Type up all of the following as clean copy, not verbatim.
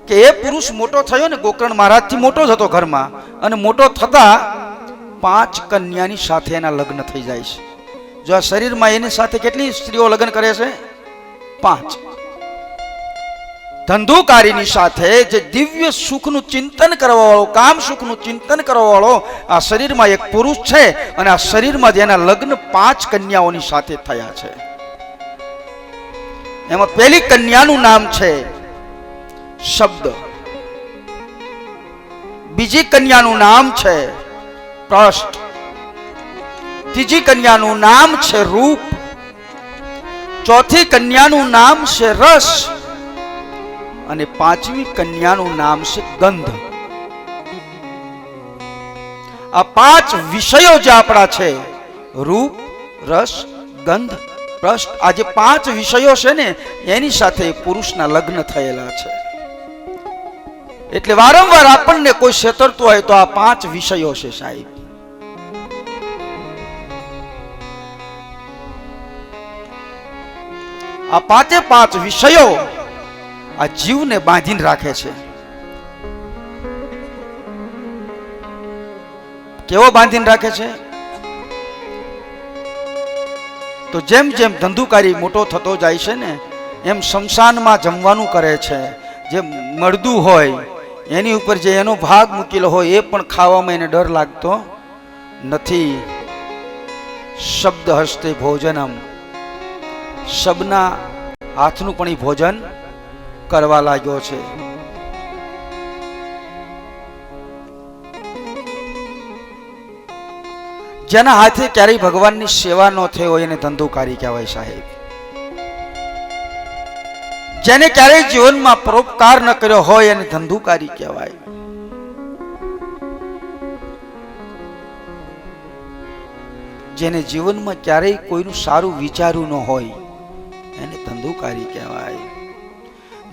કે એ પુરુષ મોટો થયો ને, ગોકર્ણ મહારાજથી મોટો જ હતો ઘરમાં, અને મોટો થતા 5 કન્યાની સાથે એના લગ્ન થઈ જાય છે. જો આ શરીરમાં એની સાથે કેટલી સ્ત્રીઓ લગ્ન કરે છે? 5. ધંધુકારીની સાથે જે દિવ્ય સુખનું ચિંતન કરવા વાળો, કામ સુખનું ચિંતન કરવા વાળો આ શરીરમાં એક પુરુષ છે, અને આ શરીરમાં જેના લગ્ન 5 કન્યાઓની સાથે થયા છે. એમાં પહેલી કન્યાનું નામ છે શબ્દ, બીજી કન્યાનું નામ છે પ્રષ્ટ, ત્રીજી કન્યાનું નામ છે રૂપ, ચોથી કન્યાનું નામ છે રસ, અને 5મી કન્યાનું નામ છે ગંધ. આ 5 વિષયો જે આપણા છે, રૂપ, રસ, ગંધ, પ્રષ્ટ, આ જે 5 વિષયો છે ને, એની સાથે પુરુષના લગ્ન થયેલા છે. એટલે વારંવાર આપણને કોઈ છેતરતું હોય તો આ 5 વિષયો છે સાહેબ. આ 5 વિષયો આ જીવને બાંધીને રાખે છે. કેવો બાંધીને રાખે છે? તો જેમ જેમ ધંધુકારી મોટો થતો જાય છે ને, એમ શમશાનમાં જમવાનું કરે છે. જે મળદું હોય એની ઉપર જે એનો ભાગ મૂકેલો હોય એ પણ ખાવામાં એને ડર લાગતો નથી. શબ્દ હસ્તે ભોજનમ, શબ્દના હાથનું પણ એ ભોજન કરવા લાગ્યો છે. જેના હાથે ક્યારેય ભગવાનની સેવા ન થઈ હોય એને ધંધુકારી કહેવાય સાહેબ. જેને ક્યારેય જીવનમાં પરોપકાર ન કર્યો હોય એને ધંધુકારી કહેવાય. જેને જીવનમાં ક્યારેય કોઈનું સારું વિચાર્યું ન હોય એને ધંધુકારી કહેવાય.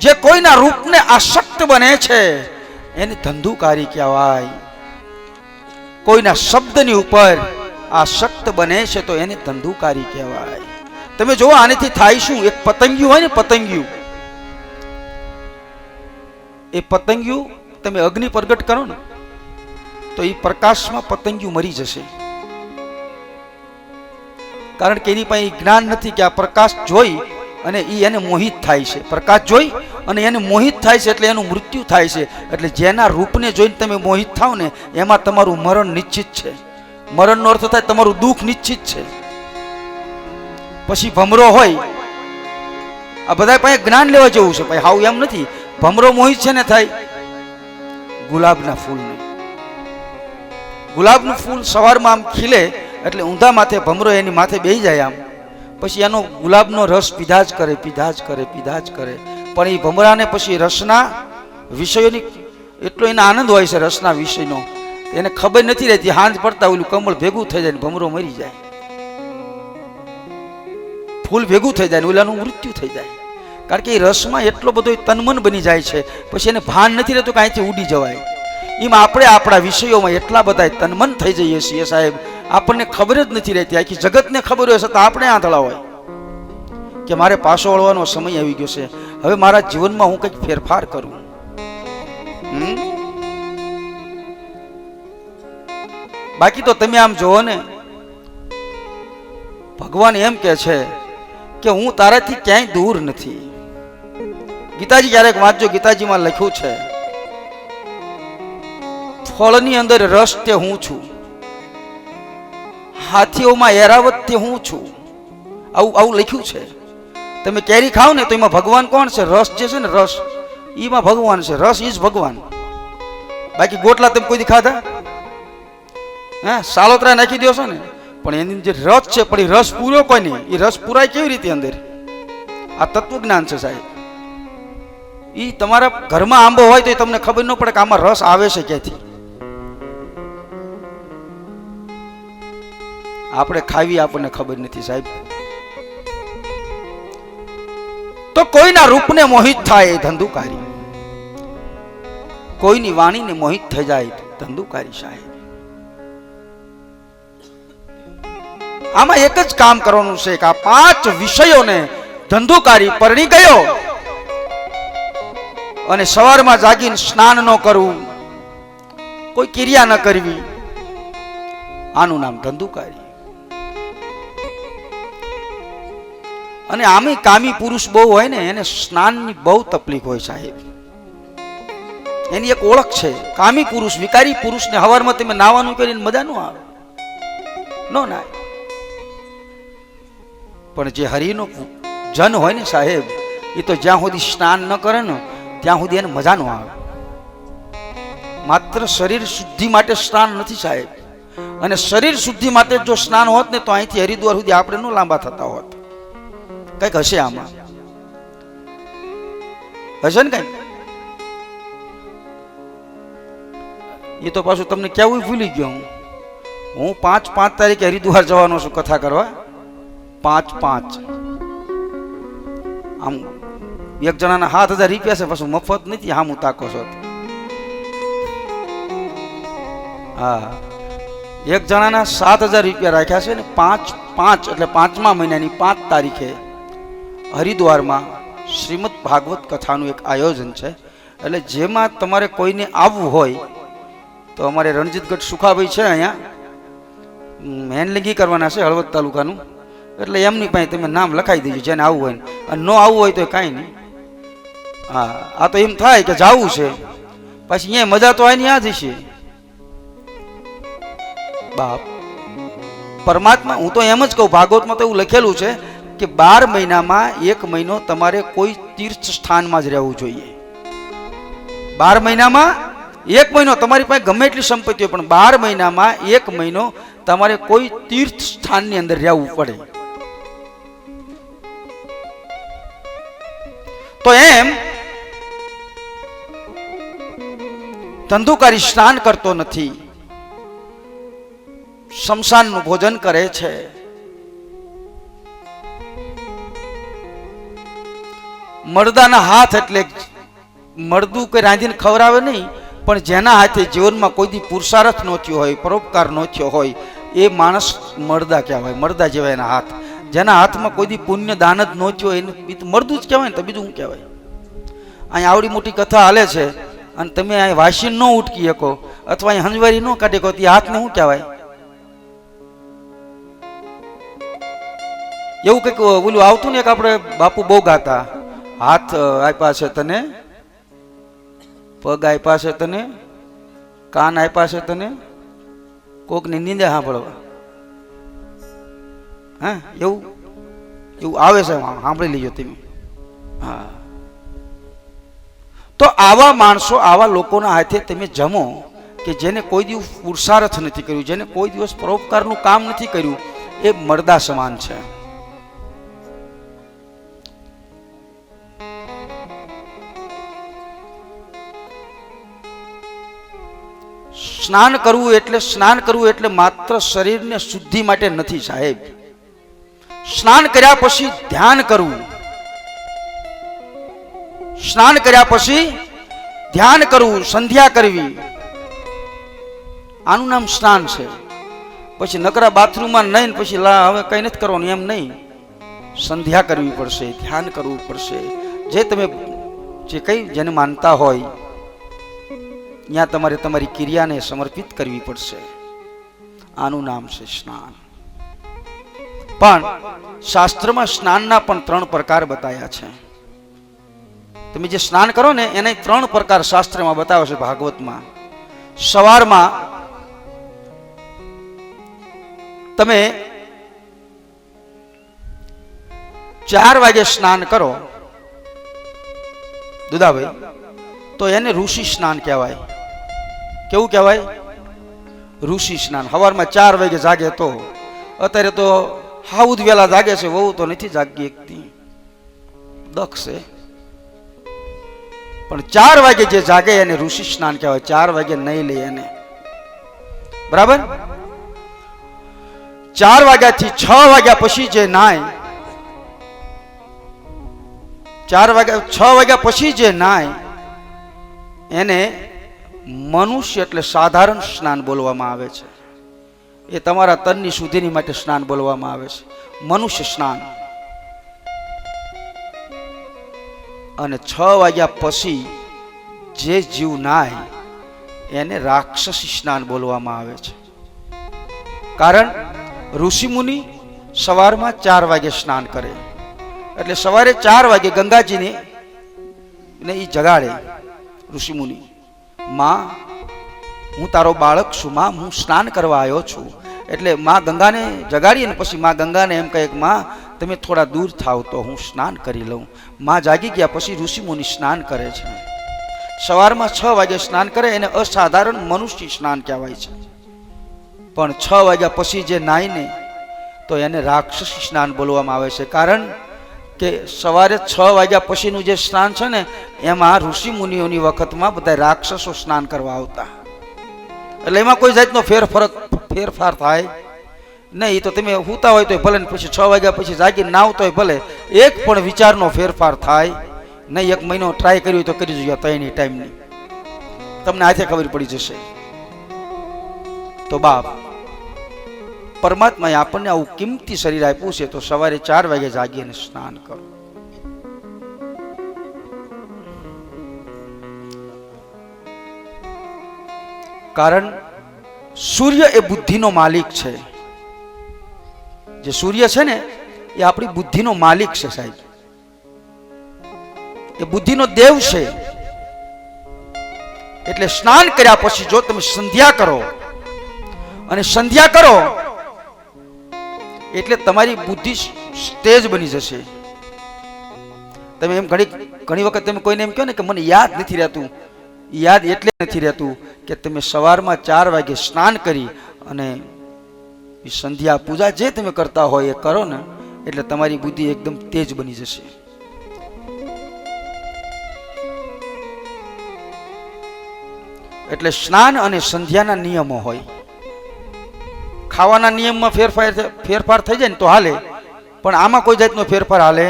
જે કોઈના રૂપને આસક્ત બને છે એને ધંધુકારી કહેવાય. કોઈના શબ્દની ઉપર આસક્ત બને છે તો એને ધંધુકારી કહેવાય. તમે જો આનેથી થાય શું? એક પતંગિયું હોય ને, પતંગિયું, એ પતંગિયું તમે અગ્નિ પ્રગટ કરો ને તો એ પ્રકાશમાં પતંગિયું મરી જશે. કારણ કે એની પાસે જ્ઞાન નથી કે આ પ્રકાશ જોઈ અને એને મોહિત થાય છે. પ્રકાશ જોઈ અને એને મોહિત થાય છે એટલે એનું મૃત્યુ થાય છે. એટલે જેના રૂપને જોઈને તમે મોહિત થાવ ને એમાં તમારું મરણ નિશ્ચિત છે. મરણનો અર્થ થાય તમારું દુઃખ નિશ્ચિત છે. પછી ભમરો હોય, આ બધા પાસે જ્ઞાન લેવા જેવું છે. ભાઈ હાવ એમ નથી. ભમરો મોહિત છે ને થાય ગુલાબના ફૂલને. ગુલાબનું ફૂલ સવારમાં આમ ખીલે એટલે ઊંધા માથે ભમરો એની માથે બેસી જાય આમ. પછી એનો ગુલાબનો રસ પીધા જ કરે, પીધા જ કરે, પીધા જ કરે. પણ એ ભમરાને પછી રસના વિષયોની એટલો એને આનંદ હોય છે રસના વિષયનો, એને ખબર નથી રહેતી. હાંજ પડતા ઓલું કમળ ભેગું થઈ જાય ને ભમરો મરી જાય, ફૂલ ભેગું થઈ જાય ને ઓલાનું મૃત્યુ થઈ જાય. કારણ કે એ રસમાં એટલો બધો તનમન બની જાય છે પછી એને ભાન નથી રહેતું કે અહીંથી ઉડી જવાય. એમ આપણે આપણા વિષયોમાં એટલા બધા તનમન થઈ જઈએ છીએ સાહેબ, આપણને ખબર જ નથી રહેતી. આખી જગતને ખબર હોય છતાં આપણે આંધળા હોય કે મારે પાછો વળવાનો સમય આવી ગયો છે, હવે મારા જીવનમાં હું કંઈક ફેરફાર કરું. બાકી તો તમે આમ જોવો ને, ભગવાન એમ કે છે કે હું તારાથી ક્યાંય દૂર નથી. ગીતાજી ક્યારેક વાંચજો, ગીતાજીમાં લખ્યું છે ફળની અંદર રસ તે હું છું, હાથીઓમાં એરાવત તે હું છું. આવું લખ્યું છે. તમે કેરી ખાવ ને તો એમાં ભગવાન કોણ છે? રસ જે છે ને, રસ એમાં ભગવાન છે. રસ ઈ જ ભગવાન. બાકી ગોટલા તમે કોઈ દી ખાધા? હા, સાલોતરા નાખી દો છો ને, પણ એની જે રસ છે પણ એ રસ પૂરો કોઈ નહીં. એ રસ પૂરાય કેવી રીતે અંદર? આ તત્વજ્ઞાન છે સાહેબ. એ તમારા ઘરમાં આંબો હોય તો તમને ખબર ન પડે કે આમાં રસ આવે છે ક્યાંથી. આપણે ખાવી આપણને ખબર નથી સાહેબ. તો કોઈના રૂપને મોહિત થાય એ ધંધુકારી, કોઈની વાણીને મોહિત થઈ જાય ધંધુકારી સાહેબ. આમાં એક જ કામ કરવાનું છે કે આ 5 વિષયોને ધંધુકારી પરણી ગયો અને સવારમાં જાગીને સ્નાન ન કરવું, કોઈ ક્રિયા ન કરવી, આનું નામ ધંધુકારી. અને આમે કામી પુરુષ બહુ હોય ને એને સ્નાનની બહુ તકલીફ હોય સાહેબ. એની એક ઓળખ છે, કામી પુરુષ, વિકારી પુરુષને હવારમાં તમે નાવાનું કરીને મજા ન આવે, નો નાય. પણ જે હરિનો જન હોય ને સાહેબ, એ તો જ્યાં સુધી સ્નાન ન કરે ને ત્યાં સુધી એને મજા ન આવે. માત્ર શરીર શુદ્ધિ માટે સ્નાન નથી સાહેબ. અને શરીર શુદ્ધિ માટે જો સ્નાન હોત ને તો અહીંથી હરિદ્વાર સુધી આપણે ન લાંબા થતા હોત. કઈક હશે આમાં, હશે ને કઈક. એ તો પાછું તમને કેવું ભૂલી ગયો હું 5 તારીખે હરિદ્વાર જવાનો છું કથા કરવા. 5 આમ એક જણાના 7,000 રૂપિયા છે, પાછું મફત નથી. હા, હું તાકો છો. હા, એક જણાના 7,000 રૂપિયા રાખ્યા છે ને 5 એટલે 5મા મહિનાની 5 તારીખે હરિદ્વારમાં શ્રીમદ ભાગવત કથાનું એક આયોજન છે. એટલે જેમાં તમારે કોઈને આવવું હોય તો અમારે રણજીતગઢ સુખાભાઈ છે અહીંયા, હેન્ડલિંગી કરવાના છે હળવદ તાલુકાનું. એટલે એમની પાસે તમે નામ લખાઈ દેજો જેને આવવું હોય. અને ન આવવું હોય તો કાંઈ નહીં. હા, આ તો એમ થાય કે જવું છે, પછી અહીંયા મજા તો આની આ જ છે બાપ. પરમાત્મા, હું તો એમ જ કહું, ભાગવતમાં તો એવું લખેલું છે કે 12 મહિનામાં 1 મહિનો તમારે કોઈ તીર્થ સ્થાનમાં જ રહેવું જોઈએ. 12 મહિનામાં 1 મહિનો તમારી પાસે ગમે એટલી સંપત્તિ હોય, પણ 12 મહિનામાં 1 મહિનો તમારે કોઈ તીર્થ સ્થાનની અંદર રહેવું પડે. તો એમ ધંધુકારી સ્નાન કરતો નથી, શમશાનનું ભોજન કરે છે. મરદાના હાથ એટલે મરદું કે રાંધીને ખવડાવે નહીં, પણ જેના હાથે જીવનમાં કોઈ દી પુરુષાર્થ ન થયો હોય, પરોપકાર ન થયો હોય, એ માણસ મરદા કહેવાય. મરદા જેવાય એના હાથ. જેના હાથમાં કોઈ દી પુણ્ય દાન જ ન થયો હોય એનું મરદું જ કહેવાય ને, તો બીજું શું કહેવાય? અહીં આવડી મોટી કથા હાલે છે અને તમે અહીં વાસીન ન ઉટકી શકો અથવા અહીં હંજવારી ન કાઢી શકો, તે હાથને શું કહેવાય? એવું કંઈક બોલું આવતું ને, એક આપણે બાપુ બહુ ગાતા, હાથ આપ્યા છે તને, પગ આપ્યા છે તને, કાન આપ્યા છે તને, કોકની નીંદે સાંભળવા. હા, એવું આવે છે, સાંભળી લેજો તમે. હા, તો આવા માણસો, આવા લોકોના હાથે તમે જમો કે જેને કોઈ દિવસ પુરુષાર્થ નથી કર્યું, જેને કોઈ દિવસ પરોપકારનું કામ નથી કર્યું, એ મરદા સમાન છે. સ્નાન કરવું એટલે માત્ર શરીરને શુદ્ધિ માટે નથી સાહેબ. સ્નાન કર્યા પછી ધ્યાન કરવું, સ્નાન કર્યા પછી ધ્યાન કરવું, સંધ્યા કરવી, આનું નામ સ્નાન છે. પછી નકરા બાથરૂમમાં નહીં પછી હવે કઈ નથી કરવાનું એમ નહીં, સંધ્યા કરવી પડશે, ધ્યાન કરવું પડશે. જે તમે જે કઈ જેને માનતા હોય ત્યાં તમારે તમારી ક્રિયાને સમર્પિત કરવી પડશે. આનું નામ છે સ્નાન. પણ શાસ્ત્રમાં સ્નાનના પણ 3 પ્રકાર બતાવ્યા છે. તમે જે સ્નાન કરો ને એને 3 પ્રકાર શાસ્ત્રમાં બતાવ્યો છે ભાગવતમાં. સવારમાં તમે 4 વાગે સ્નાન કરો દુદાભાઈ, તો એને ઋષિ સ્નાન કહેવાય. કેવું કહેવાય? ઋષિ સ્નાન. સવારમાં 4 વાગે જાગે તો, અત્યારે તો હાઉદ વેલા જાગે છે, વહુ તો નથી જાગી એકતી, દક્ષ છે. પણ 4 વાગે જે જાગે એને ઋષિ સ્નાન કહેવાય. 4 વાગે નહીં લે એને, બરાબર? 4 વાગ્યાથી 6 વાગ્યા પછી જે નાય, 6 વાગ્યા પછી જે નાય એને મનુષ્ય એટલે સાધારણ સ્નાન બોલવામાં આવે છે. એ તમારા તનની શુદ્ધિની માટે સ્નાન બોલવામાં આવે છે, મનુષ્ય સ્નાન. અને 6 વાગ્યા પછી જે જીવ નાય એને રાક્ષસી સ્નાન બોલવામાં આવે છે. કારણ ઋષિમુનિ સવારમાં 4 વાગે સ્નાન કરે, એટલે સવારે 4 વાગે ગંગાજીને એ જગાડે ઋષિમુનિ, માં હું તારો બાળક છું, માં હું સ્નાન કરવા આવ્યો છું. એટલે માં ગંગાને જગાડી અને પછી માં ગંગાને એમ કહે કે માં તમે થોડા દૂર થાવ તો હું સ્નાન કરી લઉં. માં જાગી ગયા પછી ઋષિમુનિ સ્નાન કરે છે. સવારમાં 6 વાગે સ્નાન કરે એને અસાધારણ મનુષ્ય સ્નાન કહેવાય છે. પણ 6 વાગ્યા પછી જે નાય ને તો એને રાક્ષસી સ્નાન બોલવામાં આવે છે. કારણ કે સવારે 6 વાગ્યા પછીનું જે સ્નાન છે ને એમાં ઋષિ મુનિઓની વખતમાં બધા રાક્ષસો સ્નાન કરવા આવતા, એટલે એમાં કોઈ જાતનો ફેરફાર થાય નહીં. તો તમે સૂતા હોય તો ભલે, પછી 6 વાગ્યા પછી જાગી નાવ તો ભલે, એક પણ વિચારનો ફેરફાર થાય નહીં. 1 મહિનો ટ્રાય કર્યું તો કરી જોઈએ, તો એની ટાઈમની તમને હાથે ખબર પડી જશે. તો બાપ પરમાત્માએ આપણને આવું કિંમતી શરીર આપ્યું છે, તો સવારે 4 વાગે જાગીને સ્નાન કરો. કારણ સૂર્ય એ બુદ્ધિનો માલિક છે. જે સૂર્ય છે ને એ આપણી બુદ્ધિનો માલિક છે સાહેબ, એ બુદ્ધિનો દેવ છે. એટલે સ્નાન કર્યા પછી જો તમે સંધ્યા કરો, અને સંધ્યા કરો એટલે તમારી બુદ્ધિ તેજ બની જશે. તમે એમ ઘણી વખત તમે કોઈને એમ કહો ને કે મને યાદ નથી રહેતું, યાદ એટલે નથી રહેતું કે તમે સવારમાં 4 વાગે સ્નાન કરી અને સંધ્યા પૂજા જે તમે કરતા હોય એ કરો ને, એટલે તમારી બુદ્ધિ એકદમ તેજ બની જશે. એટલે સ્નાન અને સંધ્યાના નિયમો હોય. ખાવાના નિયમમાં ફેરફાર થઈ જાય ને તો હાલે, પણ આમાં કોઈ જાતનો ફેરફાર હાલે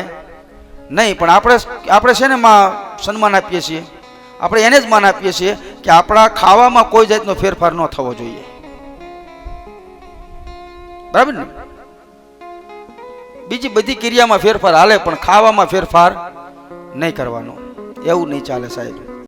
નહીં. પણ આપણે છે ને માં સન્માન આપીએ છીએ, આપણે એને જ માન આપીએ છીએ કે આપણા ખાવામાં કોઈ જાતનો ફેરફાર ન થવો જોઈએ, બરાબર ને? બીજી બધી ક્રિયામાં ફેરફાર હાલે, પણ ખાવામાં ફેરફાર નહીં કરવાનો. એવું નહીં ચાલે સાહેબ.